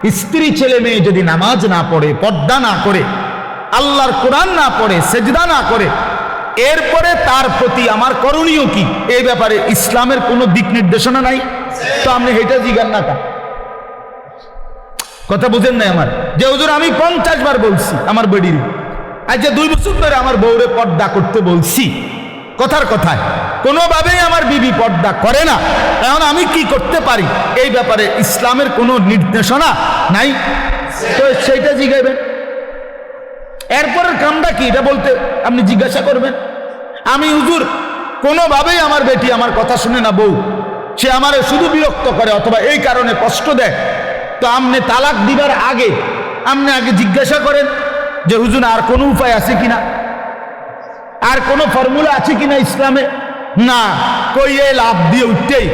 স্ত্রী ছেলে মেয়ে যদি নামাজ না পড়ে, পর্দা না করে, আল্লাহর কোরআন না পড়ে, সেজদা না করে, এরপরে তার প্রতি আমার করণীয় কি, এই ব্যাপারে ইসলামের কোনো দিক নির্দেশনা নাই। তো আপনি এটা জিজ্ঞান না, কথা বুঝেন নাই আমার, যে হুজুর আমি 50 বার বলছি আমার বেডির, আজ যে 2 বছর ধরে আমার বউরে পর্দা করতে বলছি, কথার কথায় কোনোভাবেই আমার বিবি পর্দা করে না, এখন আমি কি করতে পারি, এই ব্যাপারে ইসলামের কোনো নির্দেশনা নাই। তো সেইটা জিজ্ঞাসবেন, এরপরের কামটা কি এটা বলতে আপনি জিজ্ঞাসা করবেন। আমি হুজুর কোনোভাবেই আমার বেটি আমার কথা শুনে না, বউ সে আমারে শুধু বিরক্ত করে অথবা এই কারণে কষ্ট দেয়, তো আপনি তালাক দিবার আগে আপনি আগে জিজ্ঞাসা করেন যে হুজুর আর কোনো উপায় আছে কিনা, আর কোনো ফর্মুলা আছে কিনা ইসলামে। না কইয়ে লাভ দিয়ে উঠতেই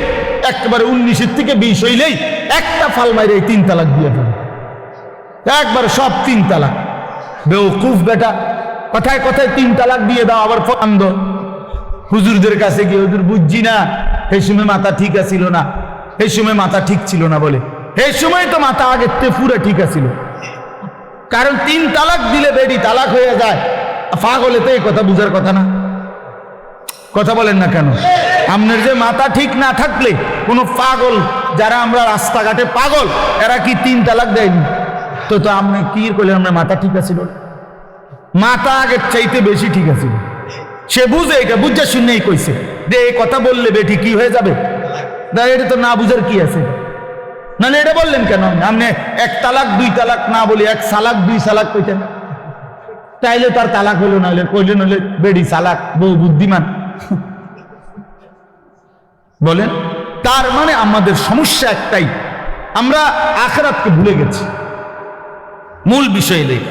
একেবারে 19 থেকে 20 হইলেই একটা ফাল মাইরে 3 তালাক দিয়ে দেবে, একবার সব 3 তালাক। বেওকুফ বেটা, কথায় কথায় 3 তালাক দিয়ে দাও, আবার ফন্দ হুজুরদের কাছে গিয়ে হুজুর বুঝছি না, এই সময় মাথা ঠিক আছিল না, এই সময় মাথা ঠিক ছিল না বলে, এই সময় তো মাথা আগের থেকে পুরো ঠিক আছিল। কারণ 3 তালাক দিলে বেডি তালাক হয়ে যায়, পাগলে তো এই কথা বুঝার কথা না। কথা বলেন না কেন? আপনার যে মাথা ঠিক না থাকলে কোনো পাগল, যারা আমরা রাস্তাঘাটে পাগল, এরা কি 3 তালাক দেয়নি? তো তো আপনি কি করলেন, আপনার মাথা ঠিক আছিল, মাথা আগের চাইতে বেশি ঠিক আছিল। সে বুঝে, এটা বুঝে শুনেই কইছে যে এই কথা বললে বেটি কি হয়ে যাবে, এটা তো না বুঝার কি আছে। নাহলে এটা বললেন কেন? আপনি 1 তালাক 2 তালাক না বলি 1 সালাক 2 সালাক কইতেন, তাইলে তার তালাক হলো, নাহলে কইলেন হলে বেডি সালাক, বউ বুদ্ধিমান। বলেন, তার মানে আমাদের সমস্যা একটাই, আমরা আখিরাতকে ভুলে গেছি, মূল বিষয় নেই।